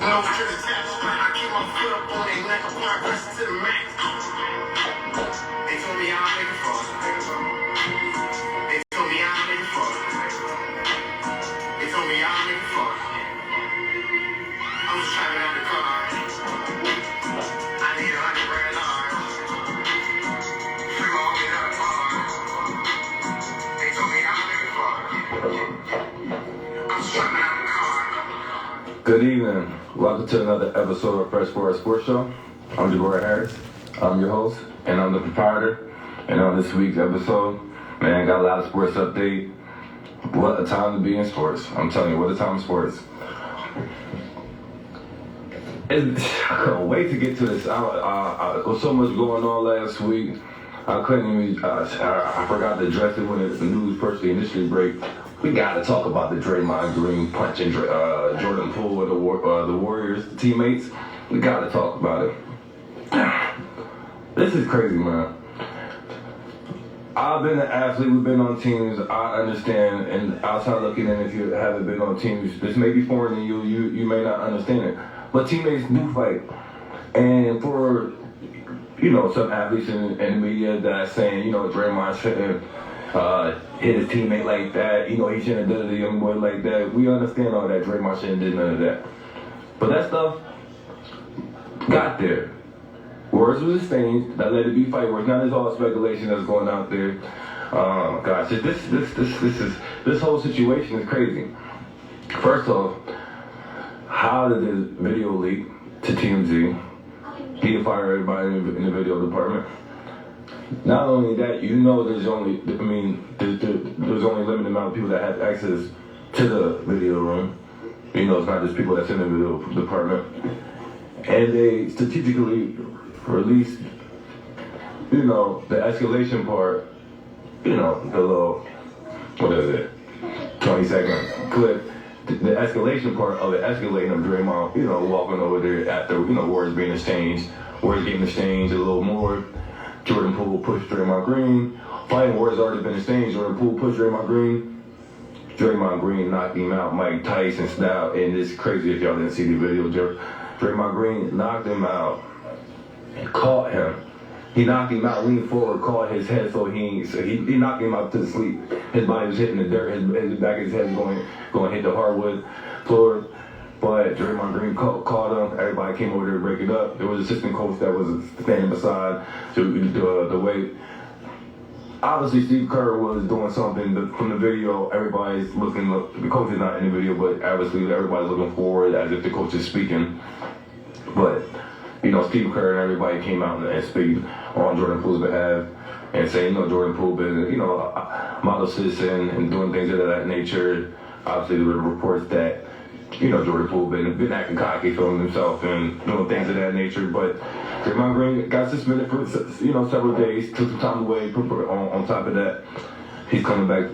No strings attached. I keep my foot up on their neck, apply pressure to the max. They told me I'll make it fall. They told me I'll make it fall. They told me I'll make it fall. I'm just driving out the car. I need $100 large. Free my homie up hard. They told me I'll make it fall. I'm just driving out the car. Good evening. Welcome to another episode of Fresh Forward Sports Show. I'm Jabari Harris. I'm your host, and I'm the proprietor. And on this week's episode, man, got a lot of sports update. What a time to be in sports. I'm telling you, what a time in sports. I couldn't wait to get to this. There was so much going on last week. I couldn't even, I forgot to address it when the news first initially break. We got to talk about the Draymond Green punching Jordan Poole with the Warriors teammates. We got to talk about it. This is crazy, man. I've been an athlete. We've been on teams. I understand. And outside looking in, if you haven't been on teams, this may be foreign to you. You may not understand it. But teammates do fight. And for, some athletes in the media that's saying, Draymond shouldn't hit his teammate like that. He shouldn't have done it to a young boy like that. We understand all that. Draymond shouldn't have done none of that. But that stuff got there. Words was exchanged. That let it be fight words. Now there's all speculation that's going out there. Gosh, this whole situation is crazy. First off, how did this video leak to TMZ? He fired everybody in the video department. Not only that, there's only a limited amount of people that have access to the video room. It's not just people that's in the video department. And they strategically released, the escalation part, the little, 20-second clip. The escalation part of it escalating of Draymond, walking over there after, words being exchanged, words getting exchanged a little more. Jordan Poole pushed Draymond Green. Fighting words already been exchanged. Jordan Poole pushed Draymond Green. Draymond Green knocked him out. Mike Tyson style. And it's crazy if y'all didn't see the video. Draymond Green knocked him out and caught him. He knocked him out, leaned forward, caught his head so he knocked him out to the sleep. His body was hitting the dirt. His back of his head was going to hit the hardwood floor. But Draymond Green caught him. Everybody came over there to break it up. There was an assistant coach that was standing beside the way. Obviously, Steve Kerr was doing something. From the video, everybody's looking. The coach is not in the video, but obviously everybody's looking forward as if the coach is speaking. But Steve Kerr and everybody came out and speak on Jordan Poole's behalf and saying, Jordan Poole been, a model citizen and doing things of that nature. Obviously, there were reports that Jordan Poole been acting cocky, feeling himself and doing things of that nature. But Draymond Green got suspended for several days, took some time away. On top of that, he's coming back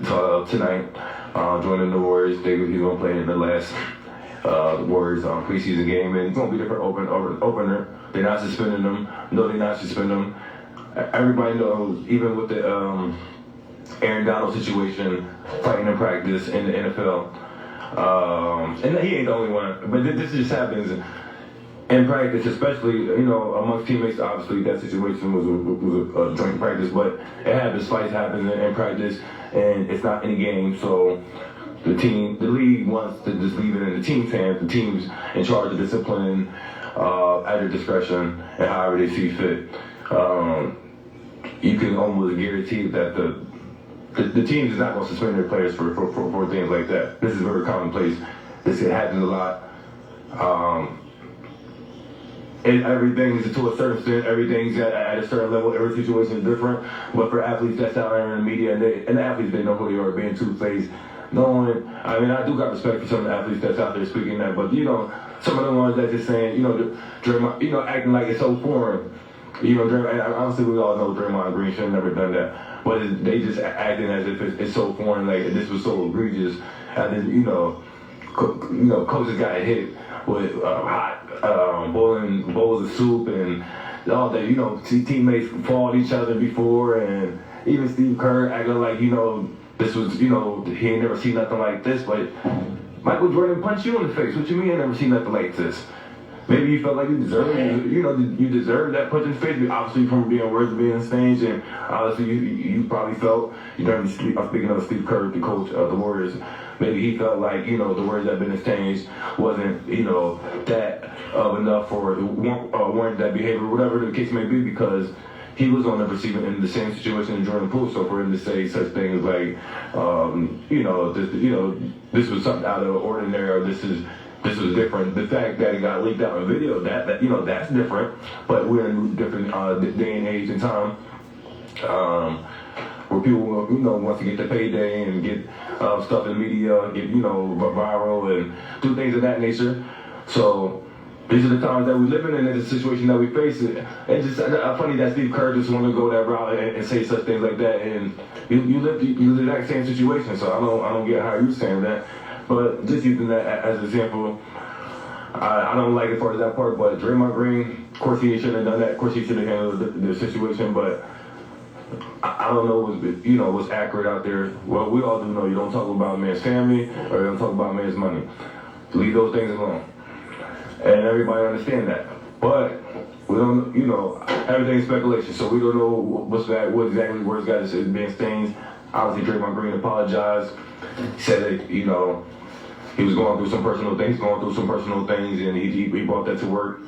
tonight, joining the Warriors. He's gonna play in the last Warriors preseason game, and it's gonna be a different opener. They're not suspending him. No, they're not suspending him. Everybody knows, even with the Aaron Donald situation, fighting in practice in the NFL. And he ain't the only one, but this just happens in practice, especially, amongst teammates. Obviously, that situation was a joint practice, but it happens, fights happen in practice, and it's not in the game, so the league wants to just leave it in the team's hands. The team's in charge of discipline at their discretion and however they see fit. You can almost guarantee that the team is not going to suspend their players for things like that. This is very commonplace. This happens a lot. And everything's to a certain extent. Everything's at a certain level. Every situation is different. But for athletes that's out there in the media, and the athletes, they know who they are, being two-faced. I do got respect for some of the athletes that's out there speaking that. But, some of the ones that just saying, Draymond, acting like it's so foreign. Draymond, obviously we all know Draymond Green should have never done that. But they just acting as if it's so foreign, like this was so egregious. And then, coaches got hit with hot bowls of soup and all that. Teammates fought each other before, and even Steve Kerr acting like, this was, he ain't never seen nothing like this. But Michael Jordan punched you in the face. What you mean I never seen nothing like this? maybe you felt like you deserved it. You know, you deserved that punch in the face. Obviously, from words being exchanged, and obviously you probably felt. I'm speaking of Steve Kerr, the coach of the Warriors. Maybe he felt like, you know, the words that had been exchanged wasn't, you know, that enough or warrant that behavior, whatever the case may be, because he was on the receiving end of the same situation as Jordan Poole. So for him to say such things like, this was something out of the ordinary, or this was different. The fact that it got leaked out in video, that you know, that's different. But we're in a different day and age and time. Where people, you know, want to get the payday and get stuff in the media, get, you know, viral and do things of that nature. So these are the times that we live in, and it's a situation that we face. It's just funny that Steve Kerr just want to go that route and say such things like that. And you live the exact same situation, so I don't get how you're saying that. But just using that as an example, I don't like it for that part. But Draymond Green, of course he shouldn't have done that. Of course he should have handled the situation, but I don't know what's accurate out there. Well, we all do know you don't talk about a man's family or you don't talk about a man's money. Leave those things alone. And everybody understand that. But we don't, you know, everything's speculation. So we don't know what exactly words got is being exchanged. Obviously, Draymond Green apologized. He said that, you know, he was going through some personal things, and he brought that to work.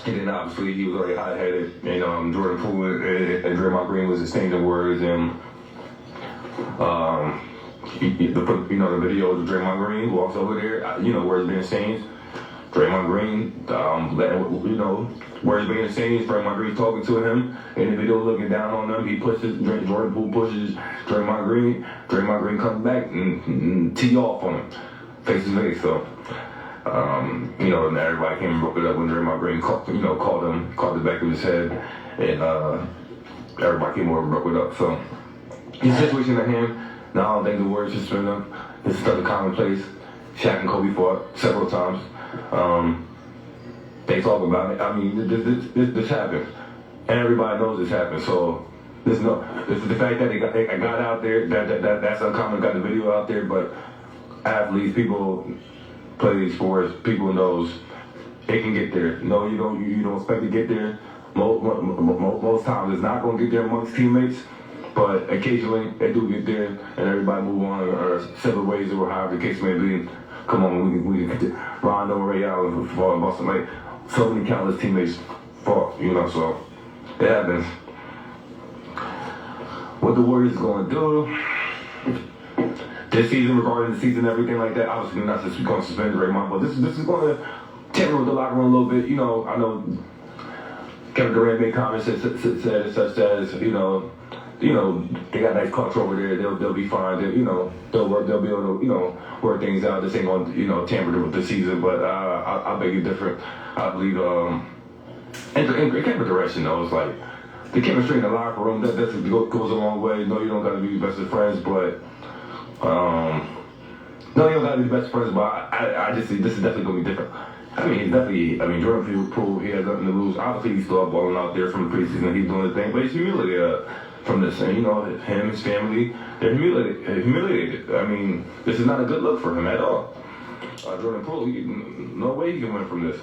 And then obviously he was already hot-headed, and Jordan Poole and Draymond Green was exchanging words, and the video of Draymond Green walks over there, you know, words being exchanged. Draymond Green, words being exchanged. Draymond Green talking to him in the video, looking down on him. He pushes Jordan Poole pushes Draymond Green. Draymond Green comes back and tee off on him, face to face. So. And everybody came and broke it up when Draymond Green caught the back of his head, and everybody came over and broke it up. So, the situation at hand, now I don't think the Warriors should spin them. This is stuff commonplace. Shaq and Kobe fought several times. They talk about it. I mean, this happened, and everybody knows this happened. So, the fact that it got out there, that's uncommon. Got the video out there, but athletes, people play these sports, people knows it can get there. No, you don't expect to get there. Most times it's not going to get there amongst teammates, but occasionally they do get there, and everybody move on or several ways or however the case may be. Come on, we get there. Rondo, Ray Allen fought in Boston, like so many countless teammates fought, so it happens. What the Warriors going to do this season, regarding the season, everything like that, obviously not just going to suspend Draymond, but this is going to tamper with the locker room a little bit. I know Kevin Durant made comments that said such as, they got nice culture over there. They'll be fine. They'll be able to work things out. This ain't going to tamper with the season, but I beg you different. I believe in Kevin direction though, it's like the chemistry in the locker room that goes a long way. No, you don't got to be best of friends, but. No, you don't gotta be the best friends, but I just see this is definitely gonna be different. Jordan Poole, he has nothing to lose. Obviously, he's still balling out there from the preseason. He's doing his thing, but he's humiliated from this. And, him, his family, they're humiliated. I mean, this is not a good look for him at all. Jordan Poole, no way he can win from this.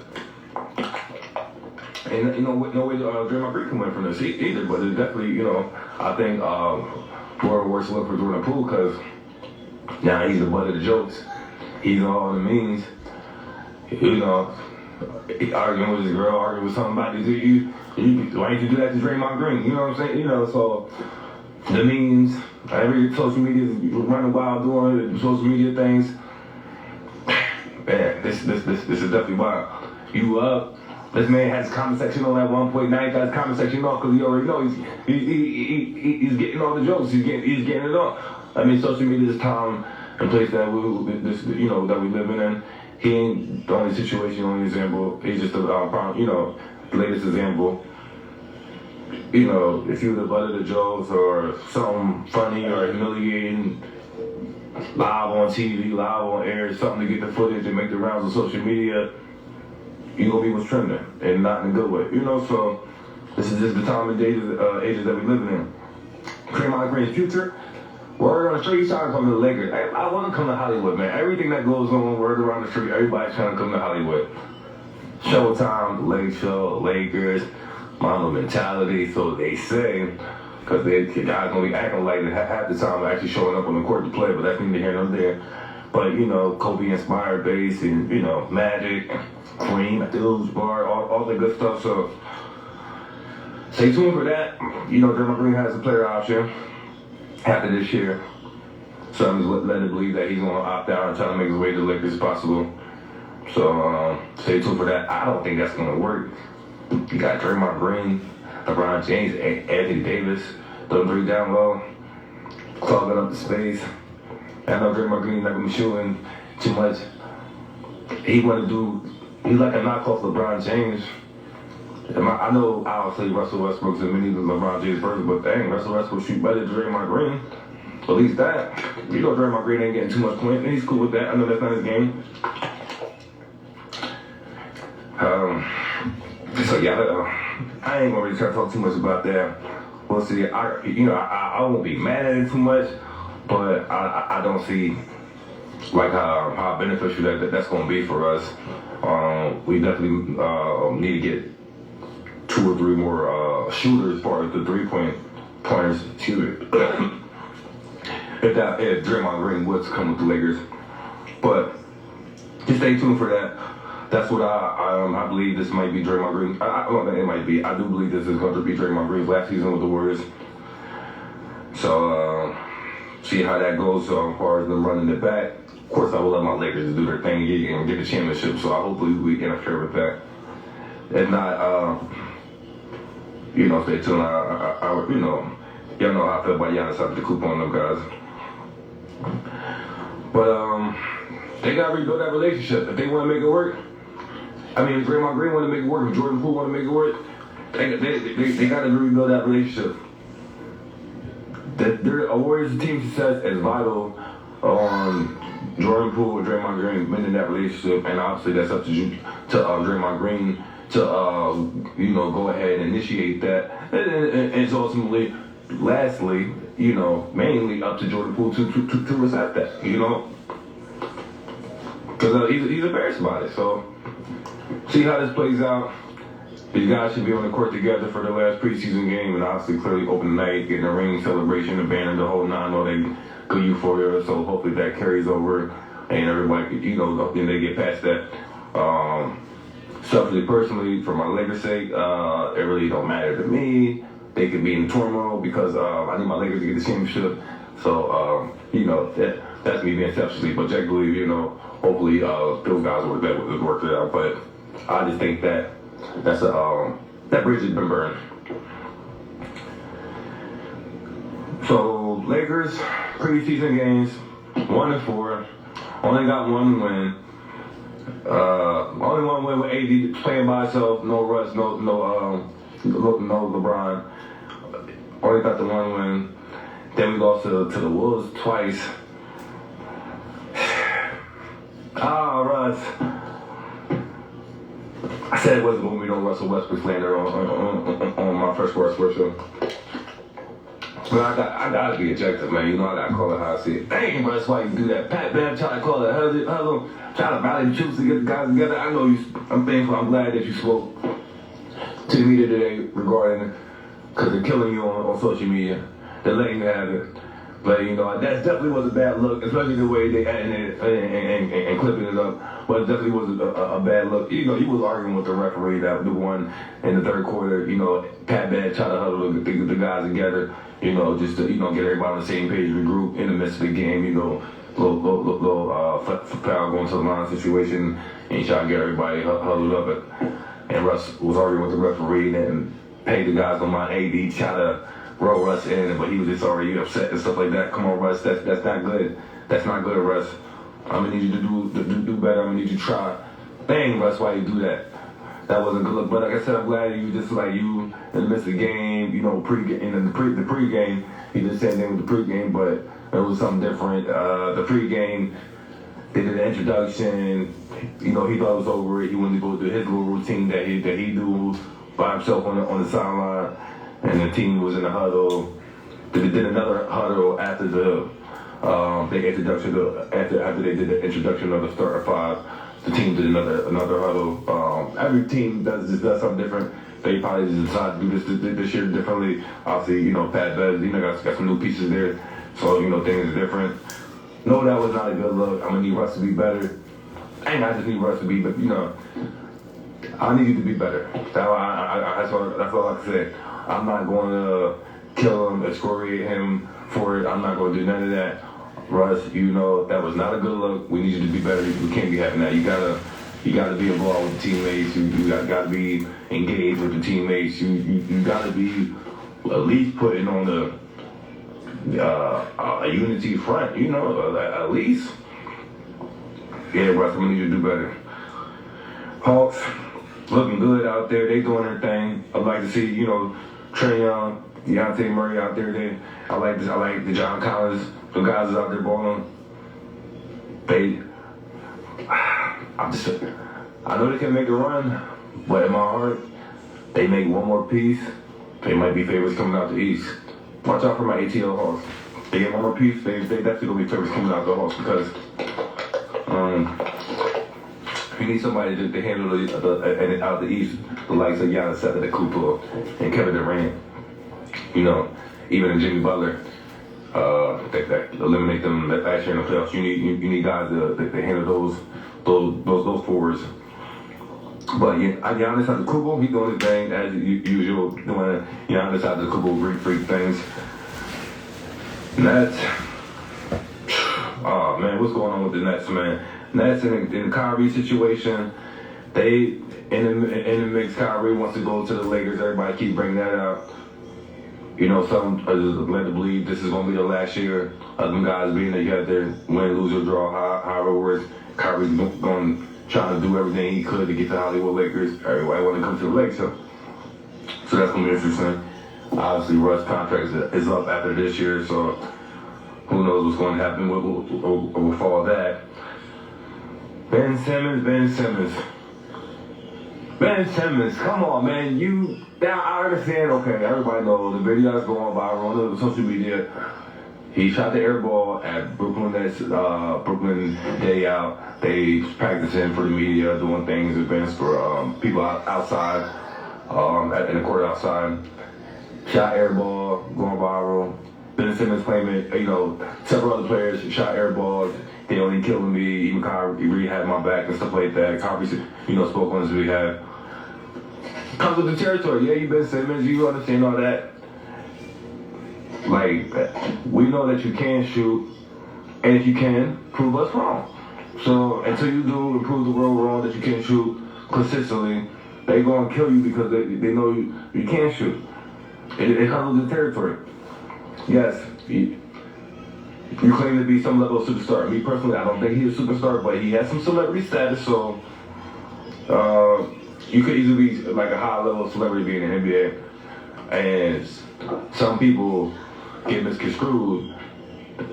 And, no way Draymond Green can win from this either, but it's definitely, I think more worse look for Jordan Poole because now he's the butt of the jokes. He's all the memes. Arguing with his girl, arguing with somebody. Why didn't you do that to Draymond Green? You know what I'm saying? So the memes, every social media is running wild doing social media things. Man, this is definitely wild. You up? This man has his comment section on at one point. Now he got his comment section off because he already knows he's getting all the jokes. He's getting it off. I mean, social media is time and place that we living in. He ain't the only situation, only example. He's just the latest example. If you the butt of the jokes or something funny or humiliating, live on TV, live on air, something to get the footage and make the rounds on social media, you gonna be what's trending and not in a good way. So this is just the time and ages that we living in. Draymond Green's future. Word on the street, he's trying to come to the Lakers. I want to come to Hollywood, man. Everything that goes on, word around the street, everybody's trying to come to Hollywood. Showtime, Lake Show, Lakers, Mamba mentality, so they say, because the guys gonna be acting like they half the time actually showing up on the court to play, but that's neither here nor there. But Kobe inspired base and Magic, Cream, Abdul-Jabbar, all the good stuff. So stay tuned for that. Draymond Green has a player option after this year. So I'm led to believe that he's gonna opt out and try to make his way to the Lakers as possible. So stay tuned for that. I don't think that's gonna work. You got Draymond Green, LeBron James, Anthony Davis, those three down low, clogging up the space. I know Draymond Green's not gonna be shooting too much. He's like a knockoff LeBron James. I know obviously Russell Westbrook's a mini LeBron James person, but dang, Russell Westbrook shoot better than Draymond Green. At least that. Draymond Green ain't getting too much points, and he's cool with that. I know that's not his game. So yeah, I ain't gonna really try to talk too much about that. We'll see. I won't be mad at it too much, but I don't see like how beneficial that's gonna be for us. We definitely need to get 2 or 3 more shooters as far as the 3-point pointers. Excuse me. if Draymond Green was to come with the Lakers, but just stay tuned for that. That's what I believe this might be Draymond Green. I don't think it might be. I do believe this is going to be Draymond Green's last season with the Warriors. So see how that goes as far as them running it back. Of course, I will let my Lakers do their thing and get the championship. So I hopefully we interfere with that. If not, stay tuned. Y'all know how I feel about Giannis Antetokounmpo on them guys. But they gotta rebuild that relationship if they want to make it work. I mean, if Draymond Green want to make it work, if Jordan Poole want to make it work, they got to rebuild that relationship. A Warriors team success is vital on Jordan Poole and Draymond Green mending that relationship, and obviously that's up to Draymond Green to go ahead and initiate that, and it's ultimately, lastly, mainly up to Jordan Poole to accept that, because he's embarrassed about it. So see how this plays out. These guys should be on the court together for the last preseason game, and obviously clearly open night, getting a ring celebration, the band and the whole nine, all that good euphoria. So hopefully that carries over, and everybody, then they get past that. Selfishly, personally, for my Lakers' sake, it really don't matter to me. They could be in turmoil because I need my Lakers to get the championship. So that's me being selfishly, but objectively, hopefully those guys will work it out. But I just think that that bridge has been burned. So Lakers preseason games 1-4, only got 1 win. Only 1 win with AD playing by himself, no Russ, no LeBron. Only got the 1 win. Then we lost to the Wolves twice. Russ. I said it wasn't going to be no Russell Westbrook slander on my first Sports Show. But I gotta be objective, man. I gotta call it how I see it. Dang, bro, that's why you do that. Pat Bev trying to call it huddle, trying to rally the troops to get the guys together. I know I'm thankful. I'm glad that you spoke to the media today regarding, because they're killing you on social media. They're letting you have it. But that definitely was a bad look, especially the way they edited it and clipping it up. But it definitely was a bad look. You was arguing with the referee that the one in the third quarter. Pat Bev tried to huddle the guys together. Just to get everybody on the same page, regroup in the midst of the game. Little foul going to the line situation, and try to get everybody huddled up. And Russ was arguing with the referee and paid the guys on my AD, try to roll Russ in, but he was just already upset and stuff like that. Come on, Russ, that's not good. That's not good, Russ. I'm gonna need you to do better. I'm gonna need you to try. Dang, Russ, why you do that? That wasn't good look. But like I said, I'm glad you just you in the midst of the game, the pregame, he did the same thing with the pregame, but it was something different. The pregame, they did the introduction. He thought it was over. He wanted to go through his little routine that he do by himself on the sideline, and the team was in the huddle. They did another huddle after the introduction after they did the introduction of the starter 5. the team did another huddle. Every team does something different. They probably just decided to do this year differently. Obviously, Pat Bev, got some new pieces there, so things are different. No, that was not a good look. I'm gonna need Russ to be better. And I just need Russ to be, but I need you to be better. That's all I can say. I'm not going to kill him, excoriate him for it. I'm not going to do none of that. Russ, that was not a good look. We need you to be better. We can't be having that. You gotta be involved with the teammates. You gotta be engaged with the teammates. You gotta be at least putting on a unity front. At least. Yeah, Russ, we need you to do better. Hawks looking good out there. They doing their thing. I'd like to see Trae Young, Dejounte Murray out there. I like the John Collins. The guys is out there balling. I know they can make a run, but in my heart, they make one more piece. They might be favorites coming out the East. Watch out for my ATL Hawks. They get one more piece. They definitely gonna be favorites coming out the Hawks because you need somebody to handle out the East, the likes of Giannis Antetokounmpo and Kevin Durant. Even in Jimmy Butler. That eliminate them last year in the playoffs. You need guys to handle those forwards. But Giannis Antetokounmpo, he's doing his thing as usual, doing Giannis Antetokounmpo Greek freak things. Nets. Oh man, what's going on with the Nets, man? Nets in the Kyrie situation, they in the mix. Kyrie wants to go to the Lakers. Everybody keep bringing that up. Some are led to believe this is going to be the last year of them guys being that you have their win, lose, or draw, however it works. Kyrie's going trying to do everything he could to get to Hollywood Lakers. Everybody want to come to the Lakers. So that's going to be interesting. Obviously, Russ' contract is up after this year, so who knows what's going to happen with all that. Ben Simmons, come on, man. Now, I understand, okay, everybody knows the videos going viral on social media. He shot the air ball at Brooklyn Day Out. They practicing for the media, doing things, events for people outside, in the court outside. Shot air ball, going viral. Ben Simmons claiming, several other players shot air balls. They only killing me. Even Kyrie really had my back and stuff like that. Kyrie, spoke on his behalf. Comes with the territory. Yeah, you Ben Simmons. You understand all that. Like, we know that you can shoot, and if you can, prove us wrong. So until you do and prove the world wrong that you can't shoot consistently, they gonna kill you because they know you can't shoot. It comes with the territory. Yes, you claim to be some level of superstar. Me personally, I don't think he's a superstar, but he has some celebrity status, so you could easily be like a high level celebrity being in the NBA. And some people get misconstrued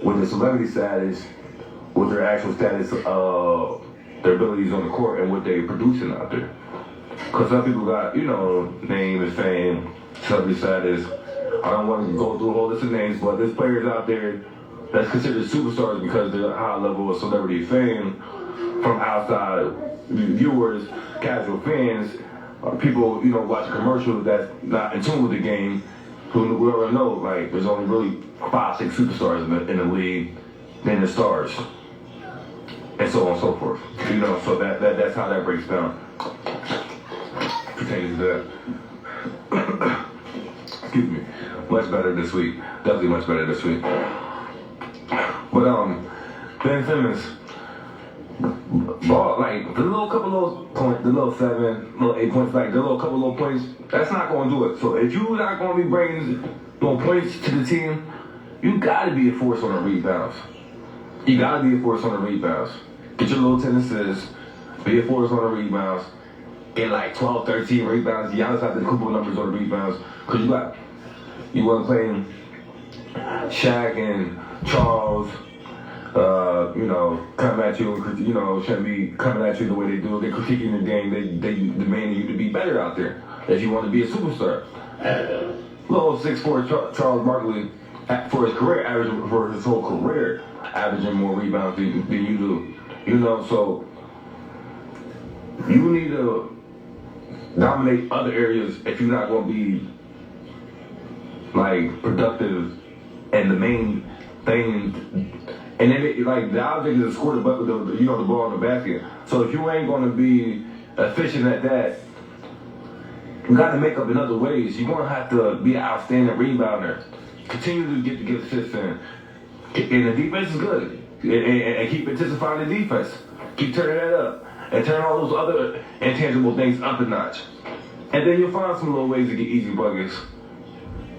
with their celebrity status, with their actual status of their abilities on the court and what they're producing out there. Because some people got, name and fame, celebrity status. I don't want to go through a whole list of names, but there's players out there that's considered superstars because they're a high level of celebrity fame from outside viewers, casual fans, people, watch commercials that's not in tune with the game, who we already know, like, there's only really 5-6 superstars in the league, then the stars, and so on and so forth. So that's how that breaks down. Pertains to that. Excuse me. Much better this week. Definitely much better this week. But Ben Simmons, ball, like the little couple of points, the little 7, little 8 points, like the little couple of little points, that's not going to do it. So if you're not going to be bringing points to the team, you got to be a force on the rebounds. You got to be a force on the rebounds. Get your little 10 assists, be a force on the rebounds, get like 12, 13 rebounds. Giannis had the couple numbers on the rebounds because you wasn't playing Shaq and Charles. Coming at you, shouldn't be coming at you the way they do. They're critiquing the game. They demanding you to be better out there. If you want to be a superstar. Little 6'4" Charles Barkley, for his whole career, averaging more rebounds than you do. So You need to dominate other areas if you're not going to be like productive and the main thing. And then like the object is to score the bucket, the ball in the basket. So if you ain't going to be efficient at that, you got to make up in other ways. You're going to have to be an outstanding rebounder. Continue to get assists in. And the defense is good. And keep intensifying the defense. Keep turning that up. And turn all those other intangible things up a notch. And then you'll find some little ways to get easy buckets.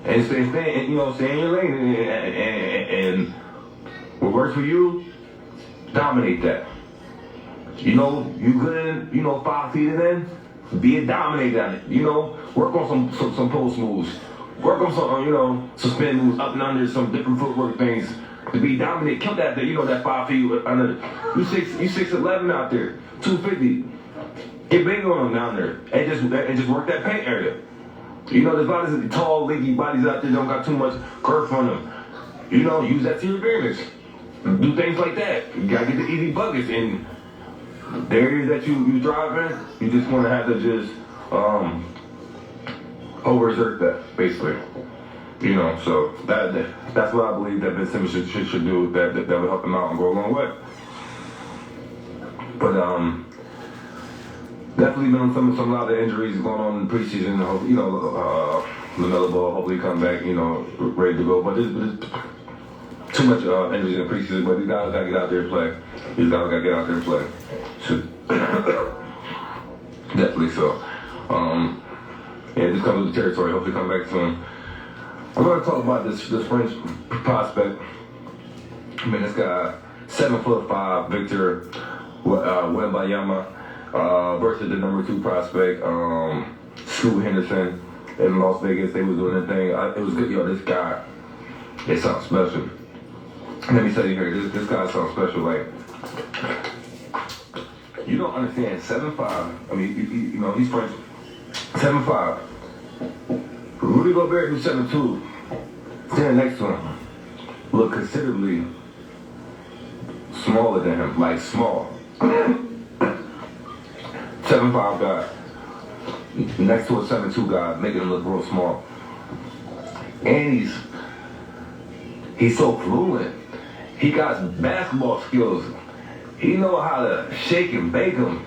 And stay in your lane. And what works for you, dominate that. You good in, 5 feet and in, be a dominator at it. Work on some post moves. Work on some spin moves up and under, some different footwork things to be dominant. Kill that, that 5 feet under. You 6'11" out there, 250. Get big on them down there, and just work that paint area. There's a lot of tall, lanky bodies out there that don't got too much curve on them. Use that to your advantage. Do things like that. You gotta get the easy buckets, and the areas that you drive in, you just want to have to just overexert that, basically. So that's what I believe that Ben Simmons should do. That would help him out and go a long way. But definitely been on some lot of injuries going on in the preseason. LaMelo Ball hopefully come back, ready to go. But there's too much injuries in the preseason. But these guys gotta get out there and play. These guys gotta get out there and play. So, definitely so. Just comes with the territory. Hopefully come back soon. I'm gonna talk about this French prospect. This guy, 7'5", Victor Wembanyama, versus the number 2 prospect, Scoot Henderson in Las Vegas. They was doing their thing. It was good. This guy, it sounds special. Let me tell you here, this guy sounds special. Like, you don't understand. 7'5". I mean, he's French. 7'5". Rudy Gobert, who's 7'2", standing next to him, look considerably smaller than him, like small. 7'5" guy next to a 7'2" guy, making him look real small. And he's so fluent. He got basketball skills. He know how to shake and bake him.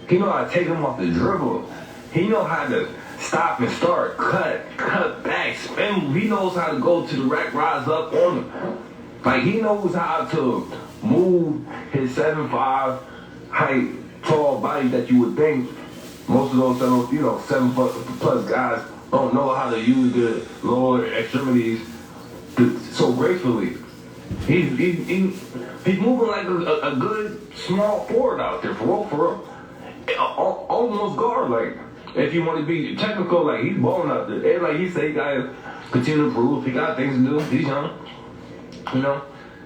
He know how to take him off the dribble. He know how to stop and start, cut back, spin. He knows how to go to the rack, rise up on him. Like, he knows how to move his 7'5" height, tall body that you would think most of those 7+ guys don't know how to use the lower extremities so gracefully. He's moving like a good small forward out there, for real. Almost guard, like. If you want to be technical, like, he's balling out there. And like he said, he got to continue to improve. He got things to do. He's young.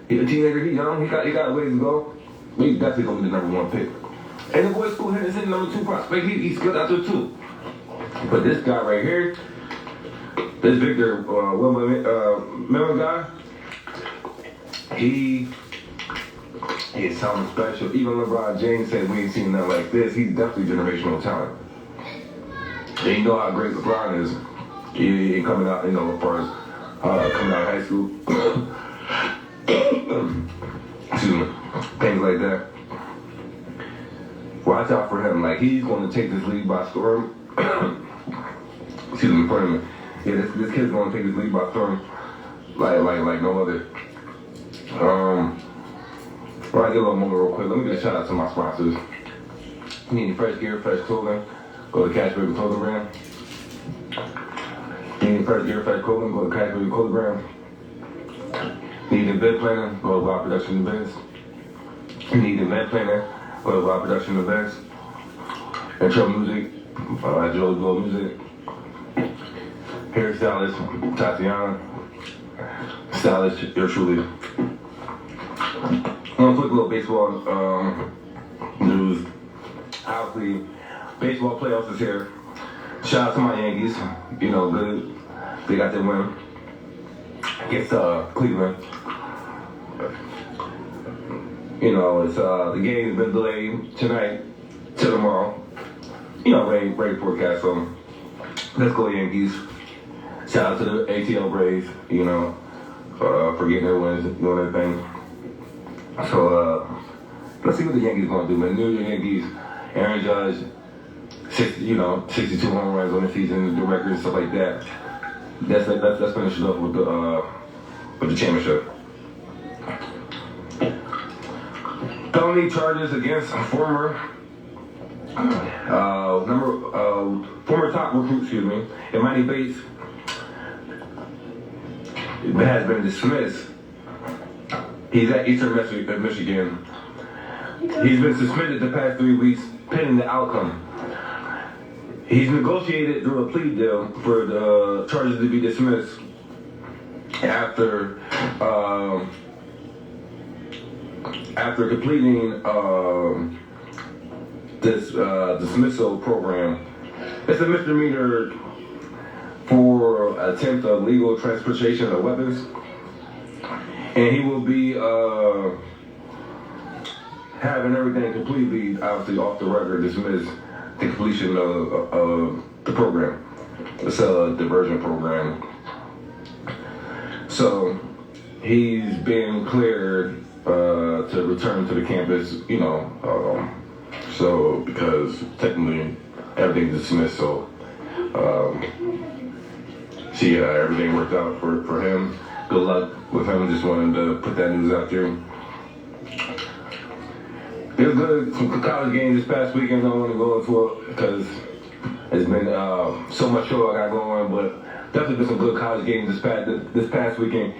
He's a teenager. He's young. He got ways to go. He's definitely going to be the number 1 pick. And the boy Scoot Henderson, number 2 prospect, he's good out there too. But this guy right here, this Victor Wembanyama guy, he is something special. Even LeBron James said we ain't seen nothing like this. He's definitely generational talent. And you know how great LeBron is. He coming out, as far as coming out of high school. Excuse me. Things like that. Watch out for him. Like, he's going to take this league by storm. Excuse me, pardon me. Yeah, this kid's going to take this league by storm. Like no other. All right, get a little moment real quick. Let me get a shout out to my sponsors. You need fresh gear, fresh clothing. Go to Cash Baby Clothing Brand. You need fresh gear, fresh clothing. Go to Cash Baby Clothing Brand. You need an event planner. Go to Wild Production Events. You need an event planner. Go to Wild Production Events. Intro music. Joe's Blow Music. Hairstylist Tatiana. Stylist, yours truly. I'm gonna quick little baseball news. Obviously, baseball playoffs is here. Shout out to my Yankees. Good. They got their win against Cleveland. It's the game's been delayed tonight to tomorrow. rain forecast. So let's go Yankees. Shout out to the ATL Braves, for getting their wins, doing their thing. So let's see what the Yankees gonna do, man. New York Yankees, Aaron Judge, 62 home runs on the season, the record and stuff like that. Let's finish it up with the championship. Felony charges against former top recruit, Emoni Bates, has been dismissed. He's at Eastern Michigan. He's been suspended the past 3 weeks pending the outcome. He's negotiated through a plea deal for the charges to be dismissed after completing this dismissal program. It's a misdemeanor for attempt of legal transportation of weapons, and he will be having everything completely, obviously, off the record, dismissed the completion of the program. It's a diversion program. So he's been cleared to return to the campus, so because technically everything's dismissed, so everything worked out for him. Good luck with him. Just wanted to put that news out there. There's some college games this past weekend I don't want to go into it because it's been so much show I got going, but definitely been some good college games this past weekend.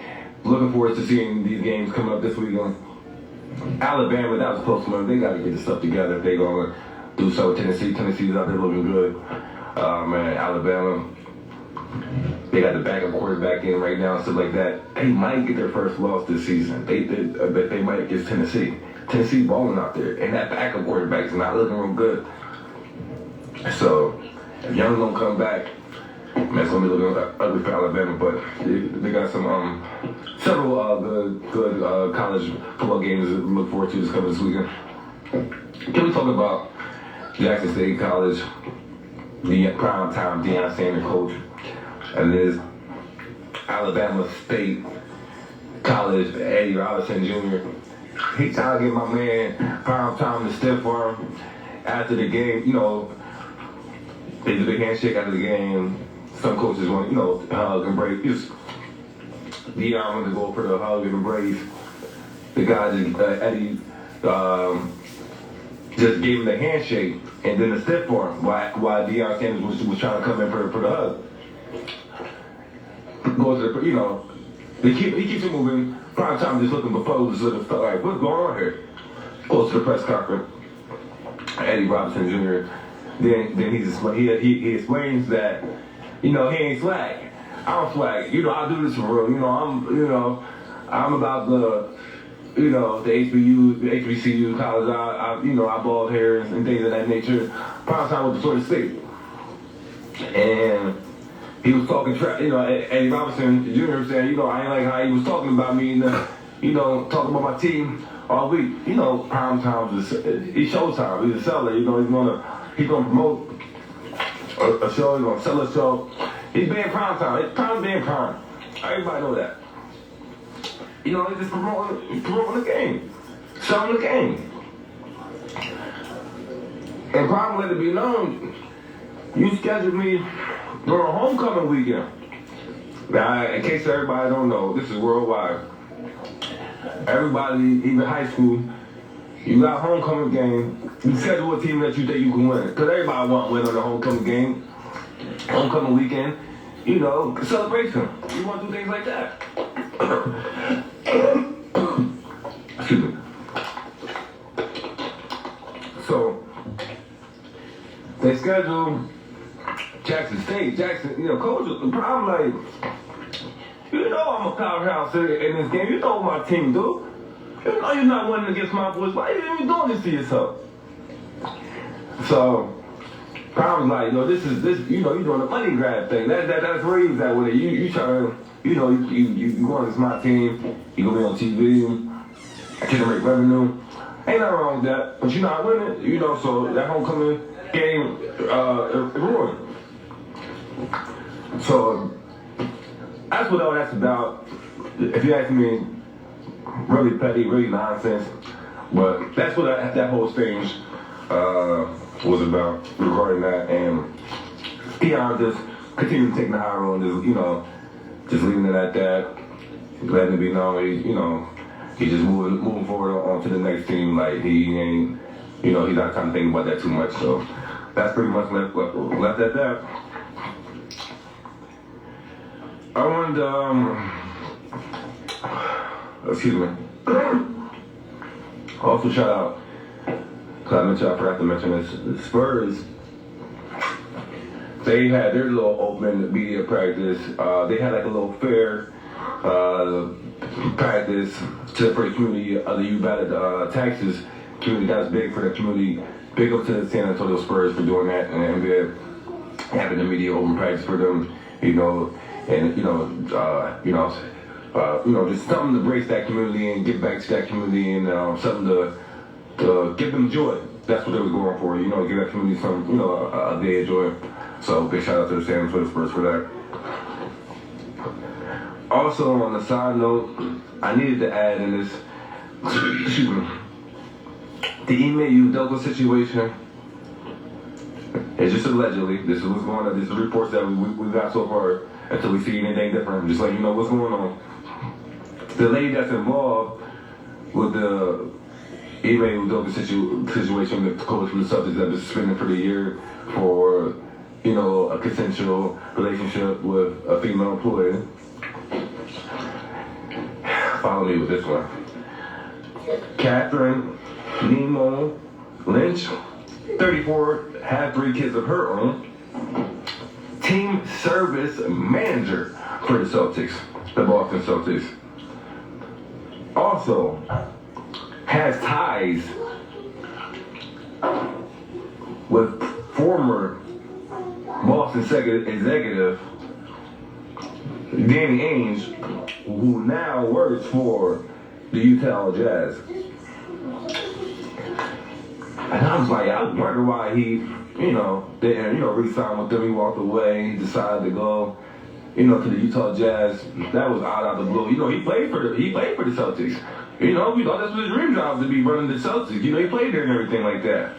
Looking forward to seeing these games coming up this weekend. Alabama, that was a close one. They got to get this stuff together if they're going to do so. Tennessee's out there looking good. Man, Alabama, they got the backup quarterback in right now and stuff like that. They might get their first loss this season. They might against Tennessee. Tennessee balling out there, and that backup quarterback is not looking real good. So if Young don't come back, that's gonna be looking ugly for Alabama. But they got some several good college football games to look forward to this weekend. Can we talk about Jackson State College, the prime time Deion Sanders coach, and this Alabama State College Eddie Robinson Jr. He trying to get my man prime time to stiff arm after the game. They did a big handshake after the game. Some coaches want, hug and embrace. Deion wanted to go for the hug and embrace. The guy, Eddie, just gave him the handshake and then the stiff arm while Deion Sanders was trying to come in for the hug. Goes to the, he keeps it moving. Prime time just looking proposed, like, what's going on here? Goes to the press conference. Eddie Robinson Jr. Then he explains that, he ain't swag. I don't swag. I do this for real. I'm about the HBCU college. I bald hair and things of that nature. Prime time was the sort of state. And he was talking Eddie Robinson Jr. saying, I ain't like how he was talking about me, talking about my team all week. Prime time is it's showtime. He's a seller. He's gonna promote a show. He's gonna sell a show. He's being prime time. It's prime being prime. Everybody know that. He's just promoting the game, selling the game. And prime let it be known. You scheduled me during homecoming weekend. Now, in case everybody don't know, this is worldwide. Everybody, even high school, you got homecoming game. You schedule a team that you think you can win. Because everybody want to win on the homecoming game. Homecoming weekend, celebration. You want to do things like that. Excuse me. So, they schedule Jackson State, coach, the problem, I'm a powerhouse in this game. You know what my team do. You know you're not winning against my boys. Why are you even doing this to yourself? So, problem's like, this, you're doing a money grab thing. That's where he was at with it. You trying to, you going against my team. You gonna be on TV, generate revenue. Ain't nothing wrong with that. But you're not winning, so that homecoming game ruined. So that's what all that's about. If you ask me, really petty, really nonsense. But that's what that whole thing was about regarding that. And Deion just continued to take the high road and just leaving it at that, letting it be known he's just moving forward on to the next team. Like he ain't, he's not trying to think about that too much. So that's pretty much left at that. I wanted to, excuse me. Also shout out, because I forgot to mention this, the Spurs. They had their little open media practice. They had like a little fair practice for the community of the U-Ballot Texas community. That's big for the community. Big up to the San Antonio Spurs for doing that, and the NBA having the media open practice for them. Just something to brace that community and give back to that community, and something to give them joy. That's what they were going for. Give that community some, a day of joy. So big shout out to the San Antonio Spurs for that. Also, on the side note, I needed to add in this, excuse me, the Ime Udoka situation is just allegedly. This is what's going on. This is the reports that we got so far until we see anything different. Just letting you know what's going on. The lady that's involved with the Ime Udoka situation, the coach from the Celtics that was suspended for the year for a consensual relationship with a female employee. Follow me with this one. Catherine Nemo Lynch, 34, had 3 kids of her own. Team service manager for the Celtics, the Boston Celtics. Also has ties with former Boston executive Danny Ainge, who now works for the Utah Jazz. And I was like, I wonder why he, didn't, re-sign with them. He walked away. He decided to go, to the Utah Jazz. That was out of the blue. He played for the Celtics. We thought that's what his dream job to be running the Celtics. He played there and everything like that.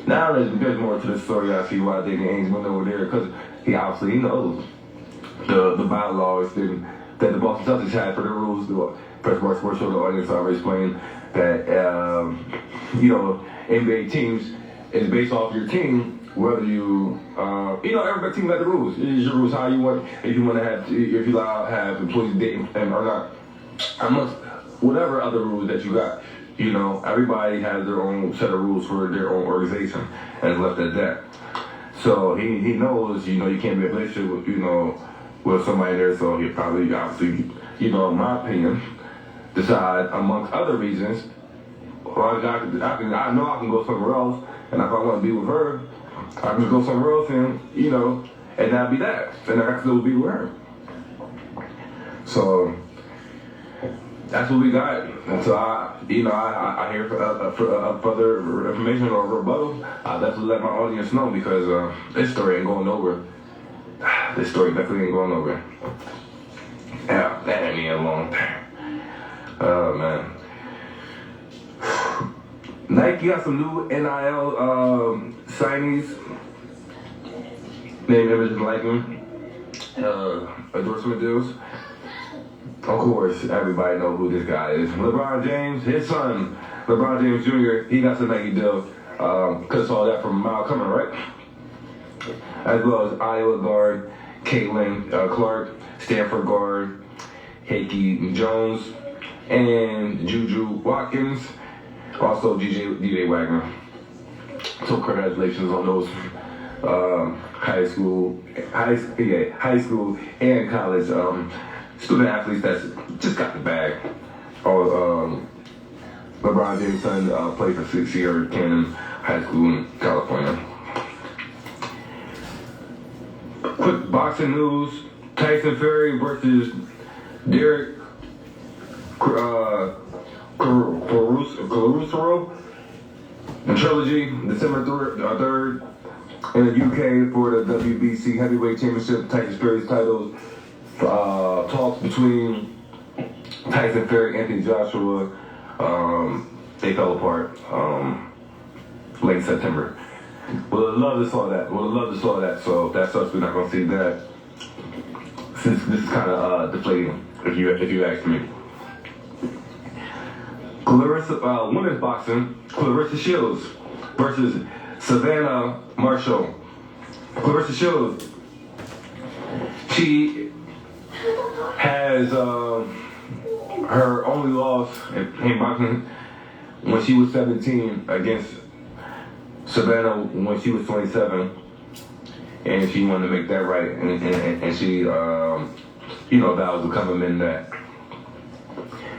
Now there's more to the story. I see why Danny Ainge went over there, because he obviously knows the bylaws that the Boston Celtics had for the rules. The Press Bar Sports Show, the audience already explained that NBA teams is based off your team. Whether every team got the rules. It's your rules how you want. If you want to have employees dating or not, amongst whatever other rules that you got. Everybody has their own set of rules for their own organization, and it's left at that. So he knows, you can't be in a relationship with somebody there. So he probably, obviously, in my opinion, decide amongst other reasons. Well, I know I can go somewhere else, and if I want to be with her, I can go somewhere else, and not be that, and I can still be with her. So that's what we got. And so I hear for further information or rebuttal, I'll definitely let my audience know, because this story ain't going nowhere. This story definitely ain't going nowhere. Yeah, that ain't me alone. Oh man. Nike got some new NIL signees. Name, image, and likeness. Endorsement deals. Of course, everybody knows who this guy is. LeBron James, his son, LeBron James Jr., he got some Nike deal. Could saw that from Mile Coming, right? As well as Iowa guard Caitlin Clark, Stanford guard Heike Jones, and Juju Watkins. Also DJ Wagner. So congratulations on those high school and college student athletes that just got the bag. LeBron James' son played for Sierra Canyon High School in California. Quick boxing news: Tyson Fury versus Derek Caruso. The trilogy, December 3rd in the UK for the WBC Heavyweight Championship, Tyson Fury's titles. Talks between Tyson Fury, Anthony Joshua, they fell apart late September. Would have loved to saw that. So that sucks. We're not gonna see that. Since this is kind of deflating, if you ask me. Women's boxing, Clarissa Shields versus Savannah Marshall. Clarissa Shields, she has her only loss in boxing when she was 17 against Savannah when she was 27, and she wanted to make that right, and she, vowed to come in that.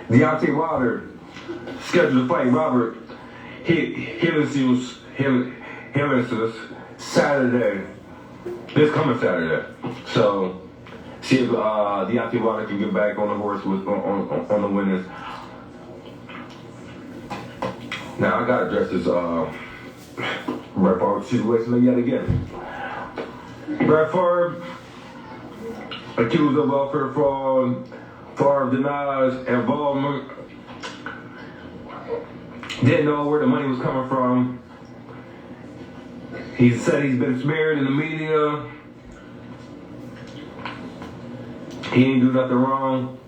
Deontay Wilder scheduled to fight Robert Hilinsius Saturday, this coming Saturday. So see if Deontay Wilder can get back on the horse on the winners. Now I gotta address this Brett Favre situation yet again. Brett Favre accused of welfare fraud. Favre denies involvement. Didn't know where the money was coming from. He said he's been smeared in the media. He didn't do nothing wrong.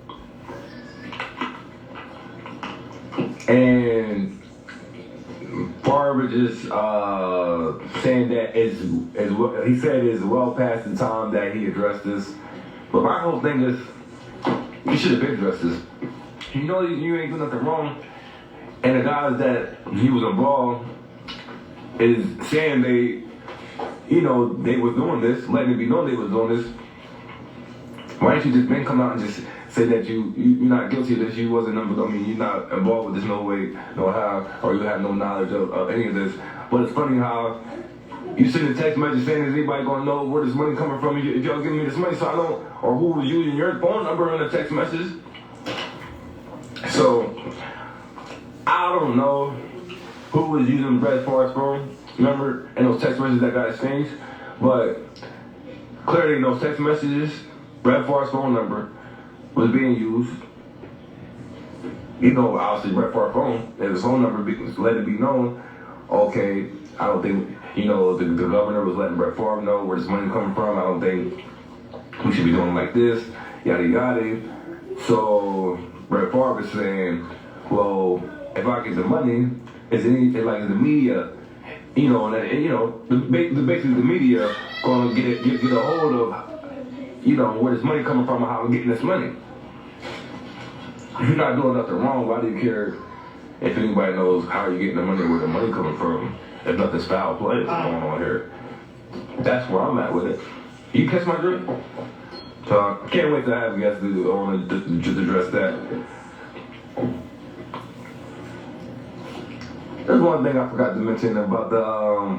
And Favre just saying that he said it's well past the time that he addressed this. But my whole thing is, you should have been addressed this. You know you ain't do nothing wrong. And the guys that he was involved is saying they was doing this, letting it be known they was doing this. Why didn't you just then come out and just say that you're not guilty of this, you wasn't you're not involved with this no way, no how, or you have no knowledge of any of this. But it's funny how you send a text message saying, is anybody gonna know where this money coming from? If y'all give me this money so I know, or who was using your phone number in a text message. So I don't know who was using Brett Favre's phone, remember, and those text messages that got exchanged, but clearly in those text messages, Brett Favre's phone number was being used. Obviously Brett Favre's phone, and his phone number let it be known, okay, I don't think, the governor was letting Brett Favre know where this money coming from. I don't think we should be doing it like this, yada yada. So Brett Favre is saying, well, if I get the money, is anything like the media, basically the media gonna get a hold of, where this money coming from and how I'm getting this money. If you're not doing nothing wrong, why do you care if anybody knows how you're getting the money, where the money coming from, if nothing's foul play going on here? That's where I'm at with it. You catch my drift? So I can't wait to have you guys to just address that. There's one thing I forgot to mention about the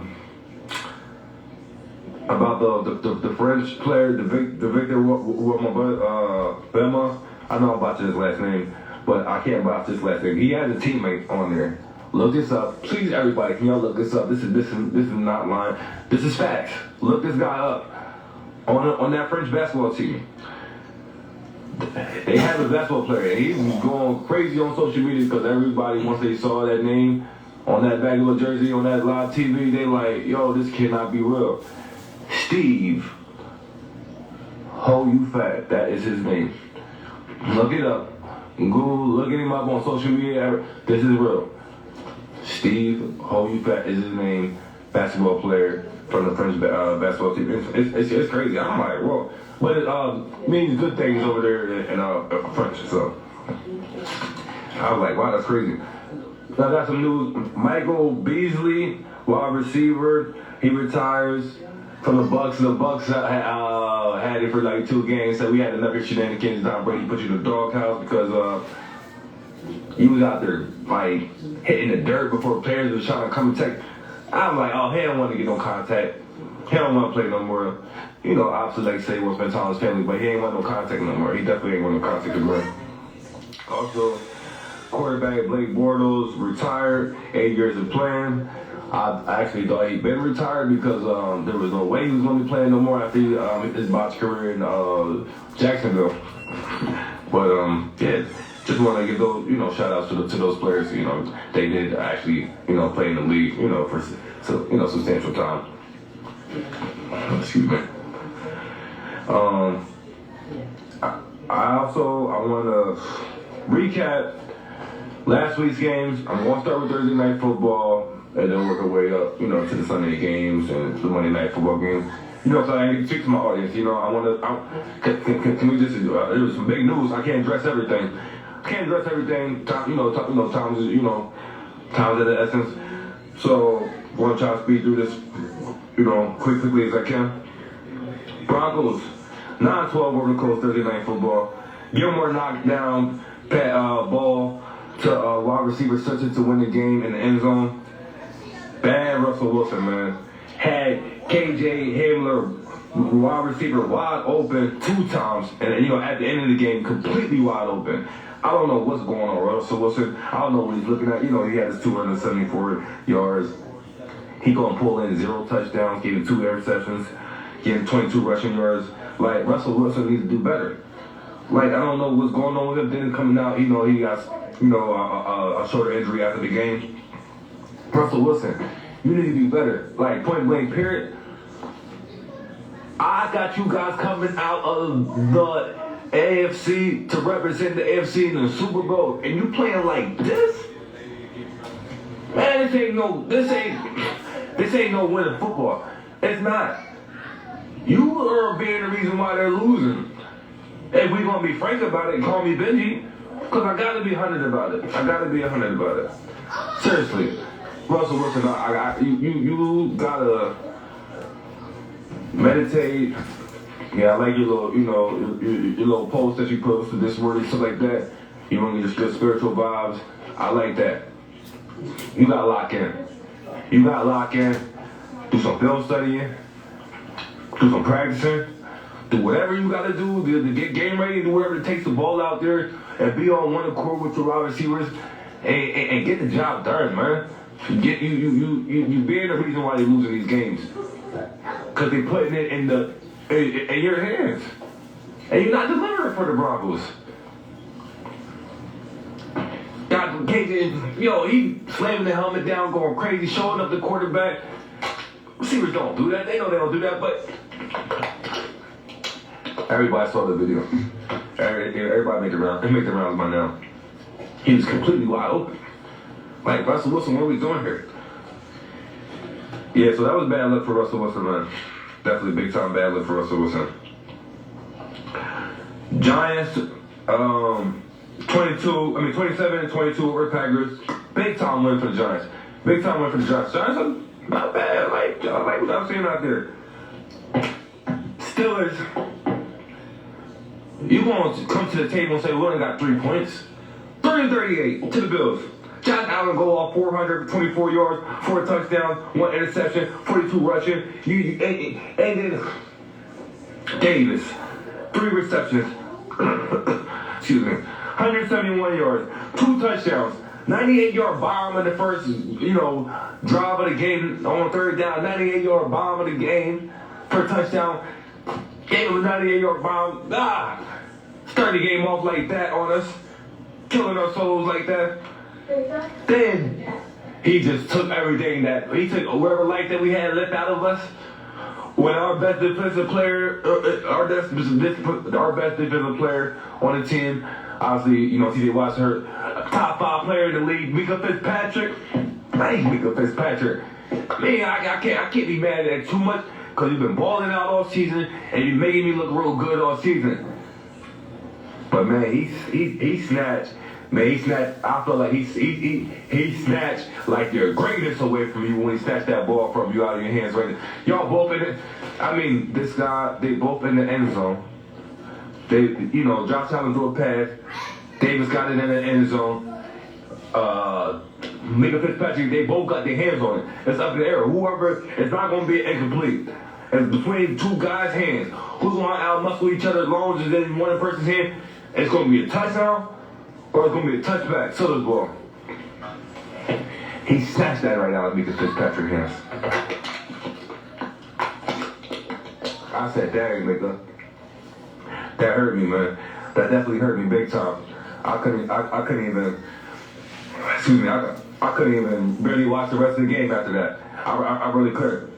French player, the Victor Wembanyama. I know I'm botching his last name, but I can't botch his last name. He has a teammate on there. Look this up, please, everybody. Can y'all look this up? This is not lying. This is facts. Look this guy up on that French basketball team. They have a basketball player, and he's going crazy on social media because everybody, once they saw that name on that basketball jersey, on that live TV, they like, yo, this cannot be real. Steve Ho You Fat, that is his name. Look it up. Google, look him up on social media. This is real. Steve Ho You Fat is his name. Basketball player from the French basketball team. It's crazy. I'm like, whoa. But it means good things over there in French. So I was like, wow, that's crazy. I got some news. Michael Beasley, wide receiver, he retires from the Bucks. The Bucks had it for like 2 games. So we had another shenanigans. Tom Brady put you in the doghouse because he was out there like hitting the dirt before players was trying to come and take. I'm like, oh, he don't want to get no contact. He don't want to play no more. Obviously, like say, he wants to spend time with his family, but he ain't want no contact no more. He definitely ain't want no contact anymore. Also, quarterback Blake Bortles retired, 8 years of playing. I actually thought he'd been retired because there was no way he was going to be playing no more after his botched career in Jacksonville. But yeah, just want to give those shout outs to those players. They did actually play in the league for substantial time. Excuse me. I want to recap last week's games. I'm going to start with Thursday Night Football and then work our way up, to the Sunday games and the Monday Night Football games. So I can speak to my audience. I want to. Can we just? There was some big news. I can't address everything. Times is times of the essence. So I'm going to try to speed through this, quickly as I can. Broncos 9-12 over the Colts Thursday Night Football. Gilmore knocked down ball to wide receiver Sutton to win the game in the end zone. Bad Russell Wilson, man. Had KJ Hamler, wide receiver, wide open 2 times, and at the end of the game, completely wide open. I don't know what's going on, Russell Wilson. I don't know what he's looking at. He had his 274 yards. He gonna pull in 0 touchdowns, gave him 2 interceptions, getting 22 rushing yards. Like, Russell Wilson needs to do better. Like, I don't know what's going on with him. Then coming out, he got, a shoulder injury after the game. Russell Wilson, you need to do better. Like, point blank, period. I got you guys coming out of the AFC to represent the AFC in the Super Bowl, and you playing like this? Man, this ain't no winning football. It's not. You are being the reason why they're losing. If we gonna be frank about it, call me Benji, because I gotta be 100 about it. Seriously, Russell Wilson, you gotta meditate. Yeah, I like your little, your little post that you post with this word and stuff like that. You want to get good spiritual vibes. I like that. You gotta lock in. Do some film studying. Do some practicing. Do whatever you gotta do to get game ready. Do whatever it takes to ball out there and be on one accord with your wide receivers and get the job done, man. You being the reason why they're losing these games, because they putting it in your hands, and you're not delivering for the Broncos. Got KJ, he slamming the helmet down, going crazy, showing up the quarterback. Receivers don't do that. They know they don't do that, but everybody saw the video. Everybody made the rounds. They make the rounds by now. He was completely wide open. Like, Russell Wilson, what are we doing here? Yeah, so that was bad luck for Russell Wilson, man. Definitely big time bad luck for Russell Wilson. Giants, 27-22 over Packers. Big time win for the Giants. Giants are not bad, like what I'm seeing out there. Steelers, you going to come to the table and say, we only got 3 points? 30-38 to the Bills. Josh Allen go off 424 yards, 4 touchdowns, 1 interception, 42 rushing. And then Davis, 3 receptions. Excuse me. 171 yards, 2 touchdowns, 98-yard bomb in the first, drive of the game on 3rd down. 98-yard bomb of the game for a touchdown. Gave him a 98-yard bomb. Start the game off like that on us, killing our souls like that. Then he just took everything whatever life that we had left out of us. When our best defensive player, our best defensive player on the team, obviously, TJ Watt's hurt. Top 5 player in the league, Mika Fitzpatrick. Mika Fitzpatrick. Man, I can't be mad at that too much, because you've been balling out all season and you're making me look real good all season. But man, he snatched. Man, he snatched. I feel like he snatched like your greatness away from you when he snatched that ball from you out of your hands. Right, y'all both in it. I mean, this guy, they both in the end zone. Josh Allen threw a pass. Davis got it in the end zone. Mika Fitzpatrick, they both got their hands on it. It's up in the air. Whoever, it's not going to be incomplete. It's between 2 guys' hands. Who's going to outmuscle each other as long as it's in one person's hand? It's going to be a touchdown, or it's going to be a touchback, Sutter's ball. He snatched that right out of Mika Fitzpatrick's hands. I said, dang, Mika. That hurt me, man. That definitely hurt me big time. I couldn't even, excuse me, I couldn't even barely watch the rest of the game after that. I really couldn't.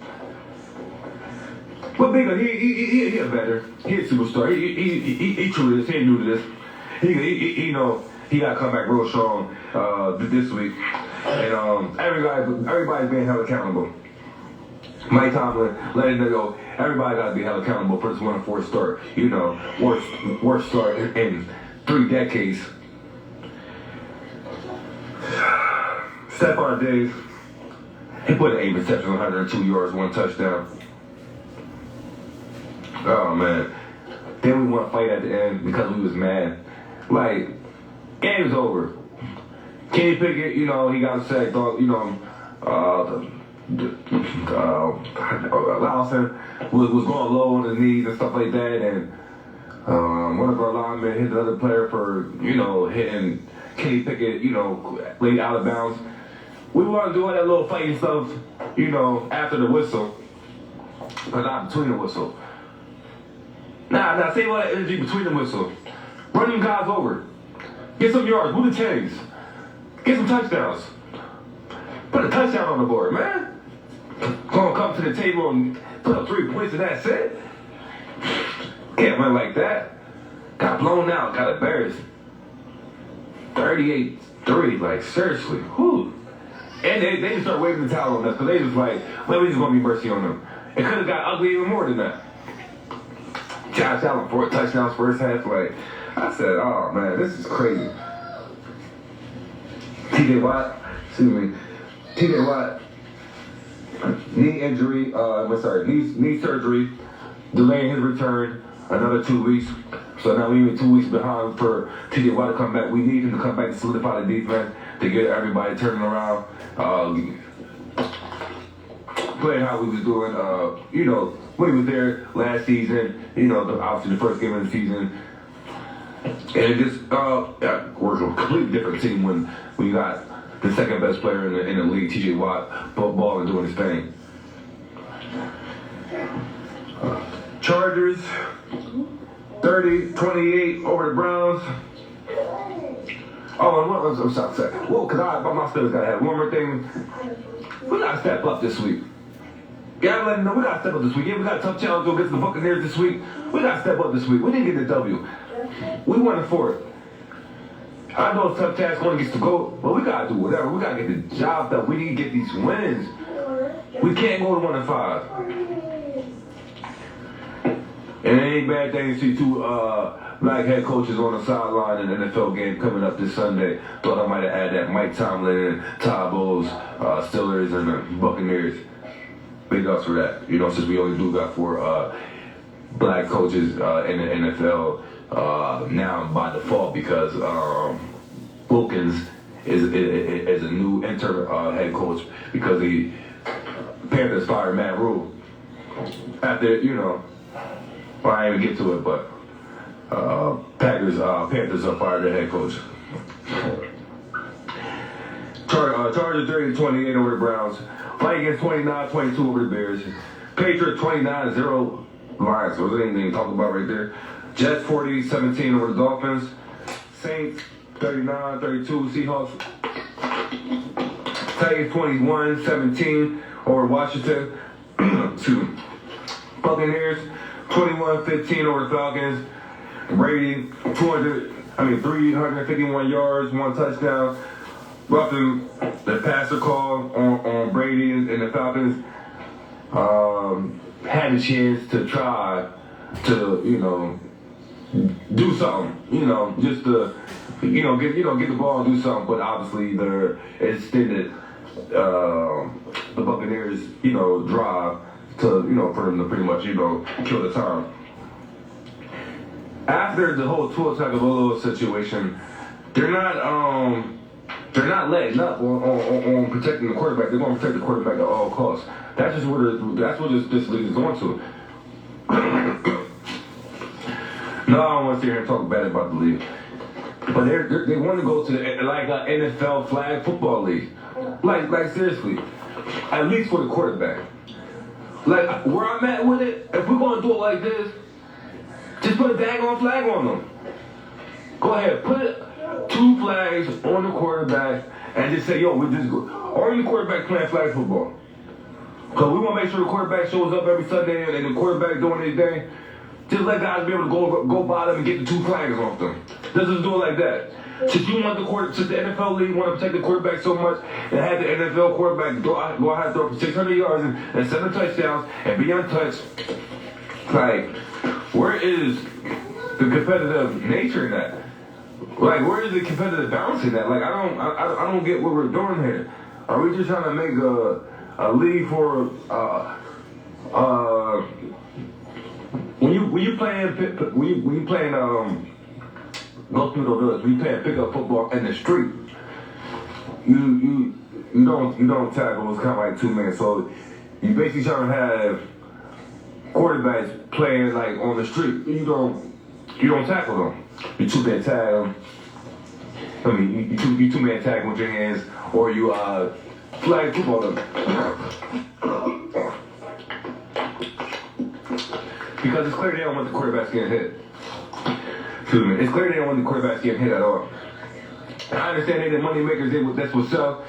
But Mika, he a veteran. He a superstar. He true to this. He ain't new to this. He know he got to come back real strong this week. And everybody's being held accountable. Mike Tomlin letting it go. Everybody got to be held accountable for this 1-4 start. You know, worst start in 3 decades. Stephon Diggs, he put 8 receptions, 102 yards, 1 touchdown. Oh man. Then we want to fight at the end because we was mad. Like, game's over. Kenny Pickett, you know, he got sacked. You know, Lawson was going low on his knees and stuff like that, and one of our linemen hit the other player for, you know, hitting Kenny Pickett, you know, late out of bounds. We want to do all that little fighting stuff, you know, after the whistle, but not between the whistle. Nah, save all that energy between the whistle. Run them guys over. Get some yards, move the chains. Get some touchdowns. Put a touchdown on the board, man. Gonna come to the table and put up 3 points and that's it. Can't run like that. Got blown out, got embarrassed. 38-3, like seriously. Whew. And they just start waving the towel on us because they just like, well, we just gonna be mercy on them. It could have got ugly even more than that. Josh Allen 4 touchdowns first half. Like, I said, oh man, this is crazy. TJ Watt, knee injury, knee surgery, delaying his return another 2 weeks. So now we're 2 weeks behind for TJ Watt to come back. We need him to come back to solidify the defense, to get everybody turning around, playing how we was doing, you know, when he was there last season, you know, obviously the first game of the season. And it just, we're a completely different team when we got the second best player in the league, TJ Watt, balling doing his thing. Chargers, 30-28 over the Browns. Oh, and what was I saying? Well, because my Steelers got to have one more thing. We got to step up this week. Yeah, let them know we got to step up this week. Yeah, we got a tough challenge against the Buccaneers this week. We got to step up this week. We didn't get the W. We won it for it. I know it's tough task going against the GOAT, but we got to do whatever. We got to get the job done. We need to get these wins. We can't go to 1-5. And it ain't bad thing to see 2 black head coaches on the sideline in an NFL game coming up this Sunday. Thought I might have had that Mike Tomlin and Todd Bowles, Steelers and the Buccaneers. Big ups for that. You know, since we only do got 4 black coaches in the NFL now by default because Wilkins is a new interim head coach because the Panthers fired Matt Rule. After, you know, well, I didn't even get to it, but Panthers fired their head coach. Chargers 30-28 over the Browns. Vikings 29-22 over the Bears. Patriots 29-0 Lions. Wasn't anything to talk about right there. Jets 40-17 over the Dolphins. Saints 39-32 Seahawks. Titans 21-17 over Washington. Excuse me. Buccaneers 21-15 over the Falcons. Brady 351 yards, 1 touchdown. Roughing the passer call on Brady and the Falcons had a chance to try to, you know, do something, you know, just to, get the ball and do something. But obviously, it extended the Buccaneers, drive to, for them to pretty much, kill the time. After the whole Tua Tagovailoa situation, they're not letting up on protecting the quarterback. They're going to protect the quarterback at all costs. That's what this league is going to. No, I don't want to sit here and talk bad about the league. But they want to go to the like NFL flag football league. Like seriously, at least for the quarterback. Like where I'm at with it, if we're gonna do it like this, just put a daggone flag on them. Go ahead, put 2 flags on the quarterback and just say, yo, we just go. Only the quarterback playing flag football. Because we want to make sure the quarterback shows up every Sunday and the quarterback doing his thing. Just let guys be able to go by them and get the 2 flags off them. Let's just do it like that. Since you want since the NFL league want to protect the quarterback so much and have the NFL quarterback go out and throw for 600 yards and 7 touchdowns and be untouched, like, where is the competitive nature in that? Like, where is the competitive balance in that? Like, I don't get what we're doing here. Are we just trying to make a league for when you playing go through the village, when you playing pickup football in the street, you don't tackle. It's kind of like 2 men. So you basically trying to have quarterbacks playing like on the street. You don't tackle them. You 2-man tag them. I mean, you 2-man tag with your hands, or you flag football them. Because it's clear they don't want the quarterbacks getting hit. Excuse me. It's clear they don't want the quarterbacks getting hit at all. I understand they the money makers. That's what sells.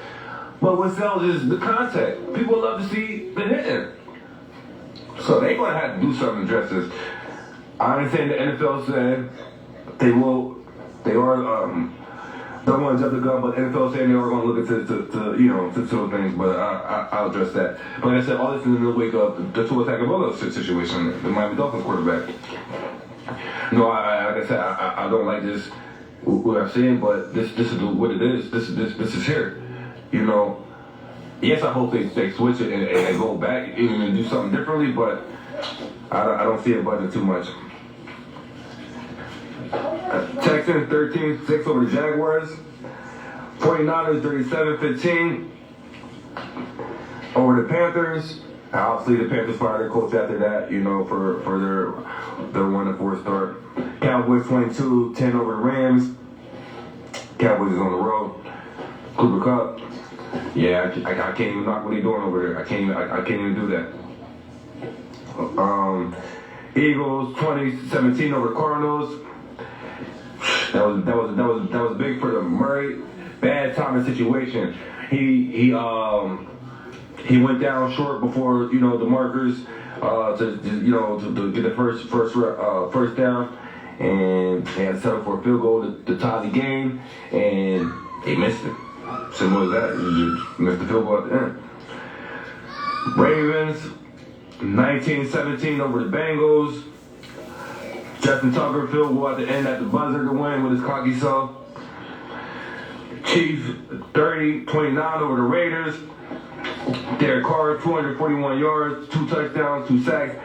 But what sells is the contact. People love to see the hitting. So they're gonna have to do something to address this. I understand the NFL said don't want to jump the gun, but NFL saying they are going to look into to those things, but I'll address that. But like I said, all this is in the wake of the Tua Tagovailoa situation, the Miami Dolphins quarterback. No, like I said, I don't like this, what I'm saying, but this is what it is. This is here. You know, yes, I hope they switch it and go back and do something differently, but I don't see it budding too much. Texans 13-6 over the Jaguars. 49ers 37-15 over the Panthers. Obviously, the Panthers fired their coach after that, you know, for their 1-4 start. Cowboys 22-10 over the Rams. Cowboys is on the road. Cooper Kupp. Yeah, I can't even knock what he's doing over there. I can't even do that. Eagles 20-17 over the Cardinals. That was big for the Murray. Bad timing situation. He went down short before the markers to get the first down, and they had to settle for a field goal to tie the game, and they missed it. Simple as that. You missed the field goal at the end. Ravens 19-17 over the Bengals. Justin Tucker field goal at the end at the buzzer to win with his cocky self. Chiefs 30-29 over the Raiders. Derek Carr 241 yards, 2 touchdowns, 2 sacks.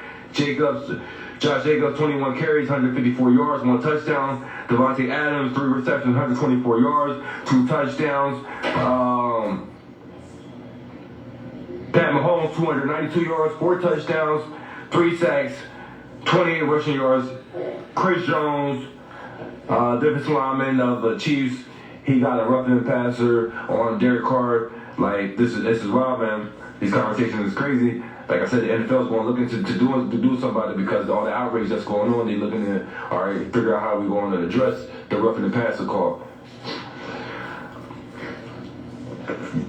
Josh Jacobs 21 carries, 154 yards, 1 touchdown. Devontae Adams 3 receptions, 124 yards, 2 touchdowns. Pat Mahomes 292 yards, 4 touchdowns, 3 sacks, 28 rushing yards. Chris Jones, defensive lineman of the Chiefs, he got a roughing passer on Derek Carr. Like, this is wild, man. These conversations is crazy. Like I said, the NFL's going to look into to do something about it because all the outrage that's going on. They're looking to figure out how we're going to address the roughing the passer call.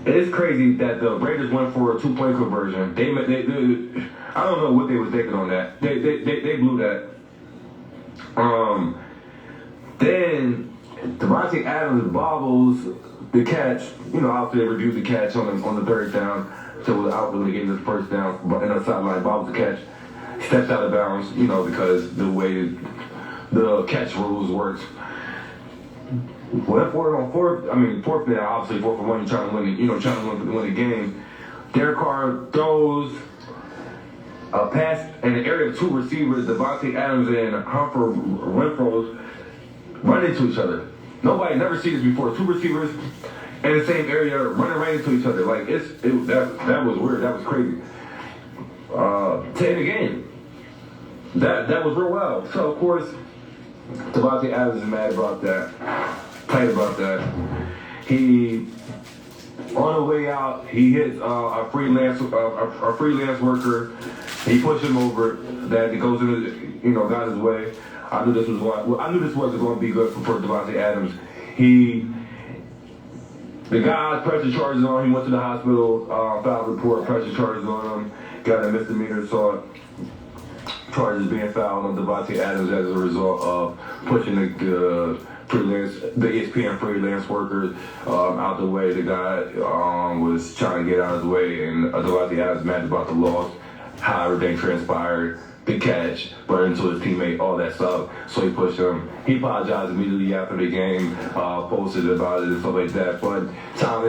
It's crazy that the Raiders went for a 2-point conversion. They I don't know what they was thinking on that. They blew that. Then Devontae Adams bobbles the catch. After they reviewed the catch on the 3rd down, so it was out when they gave the first down, but in the sideline bobbles the catch, steps out of bounds. Because the way the catch rules works. Well, 4th down, obviously 4 for 1, you're trying to win the game. Derek Carr throws a pass in the area of 2 receivers. Devontae Adams and Hunter Renfrow run into each other. Nobody never seen this before. 2 receivers in the same area running right into each other. Like that was weird. That was crazy. To end the game. That was real wild. So of course, Devontae Adams is mad about that. tight about that. He, on the way out, he hits a freelance worker. He pushed him over. That he goes into, got his way. I knew this wasn't going to be good for Davante Adams. The guy pressed charges on him. He went to the hospital. Filed a report. Pressed charges on him. Got a misdemeanor assault. Charges being filed on Davante Adams as a result of pushing the ESPN freelance workers out the way. The guy was trying to get out of his way, and Davante Adams mad about the loss, how everything transpired, the catch, running into his teammate, all that stuff. So he pushed him. He apologized immediately after the game, posted about it and stuff like that. But time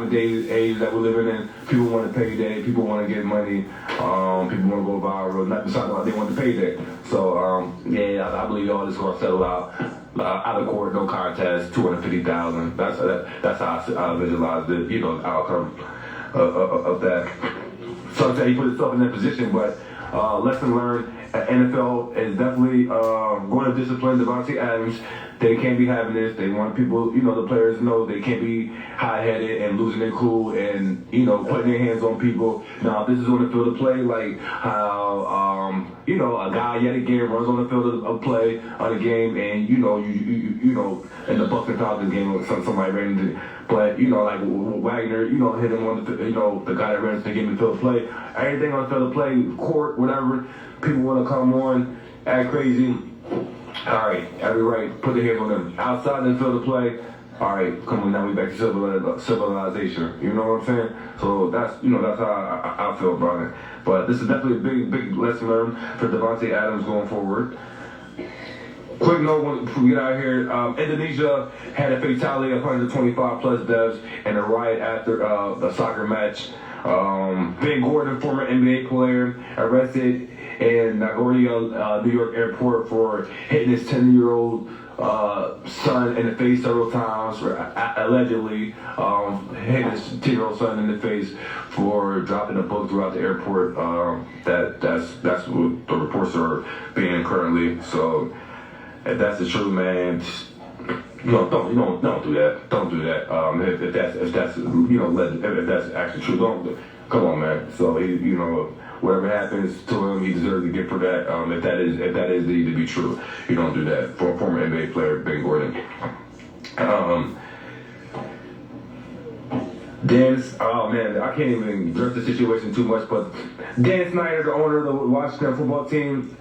of day age that we're living in, people want to payday, people want to get money, people want to go viral. Not besides they want the payday. So I believe all this is going to settle out of court, no contest, $250,000. That's how I visualized it. The outcome of that. So he put himself in that position, but. Lesson learned, NFL is definitely going to discipline Davante Adams. They can't be having this. They want people, the players know they can't be high-headed and losing their cool and, putting their hands on people. Now, if this is on the field of play, like how, a guy yet again runs on the field of play on a game and, in the Bucs and Falcons game, somebody ran into. But, like Wagner, hit him on the guy that ran into the game in the field of play. Everything on the field of play, court, whatever, people want to come on, act crazy. All right, every right, put their hands on them. Outside the field of play, all right, come on now, we back to civilization. You know what I'm saying? So that's how I feel about it. But this is definitely a big lesson learned for Davante Adams going forward. Quick note before we get out of here, Indonesia had a fatality of 125 plus deaths in a riot after the soccer match. Ben Gordon, former NBA player, arrested in Nagoya, New York airport for hitting his 10-year-old son in the face several times, for allegedly hitting his 10-year-old son in the face for dropping a book throughout the airport. That's what the reports are being currently. So if that's the truth, man, don't do that. Don't do that. If that's actually true, don't. Come on, man. So whatever happens to him, he deserves to get for that. If that is to be true, you don't do that. For former NBA player Ben Gordon. Oh man, I can't even address the situation too much, but Dan Snyder, the owner of the Washington football team,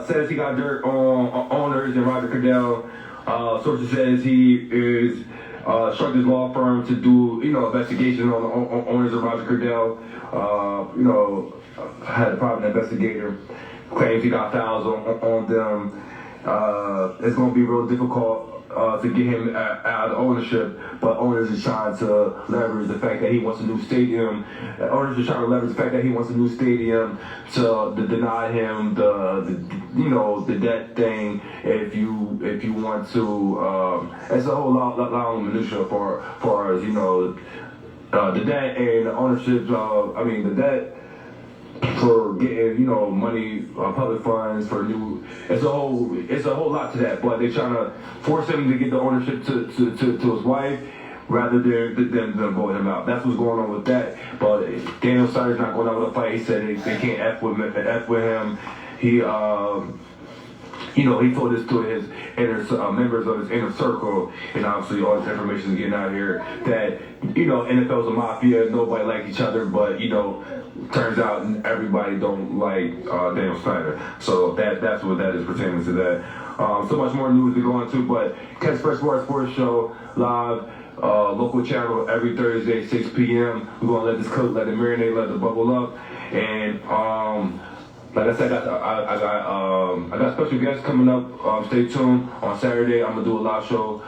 says he got dirt on owners and Roger Goodell. Sources says he is instructed his law firm to do investigation on the owners of Roger Goodell. Had a private investigator claims he got fouls on them. It's going to be real difficult to get him out of ownership, but owners are trying to leverage the fact that he wants a new stadium. Owners are trying to leverage the fact that he wants a new stadium to deny him the debt thing. If you want to, it's a whole lot of minutia for as the debt and the ownership. The debt for getting money, public funds for new. It's a whole lot to that. But they're trying to force him to get the ownership to his wife rather than vote him out. That's what's going on with that. But Daniel Snyder's not going out with a fight. He said they can't F with him. He he told this to his members of his inner circle, and obviously all this information is getting out here that NFL's a mafia, nobody like each other, but turns out everybody don't like Daniel Snyder. So that's what that is pertaining to that. So much more news to go into, but catch Fresh Sports Show live. Local channel every Thursday, 6 p.m. We're gonna let this cook, let it marinate, let it bubble up, and like I said, I got special guests coming up. Stay tuned. On Saturday, I'm gonna do a live show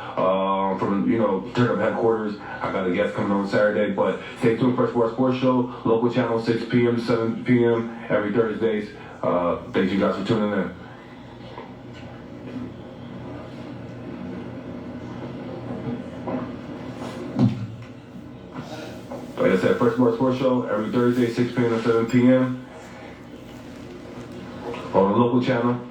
from Turn Up headquarters. I got a guest coming on Saturday, but stay tuned for Sports Show. Local channel, 6 p.m. 7 p.m. every Thursdays. Thank you guys for tuning in. Like I said, Fresh Sports Show every Thursday, 6 p.m. to 7 p.m. on the local channel.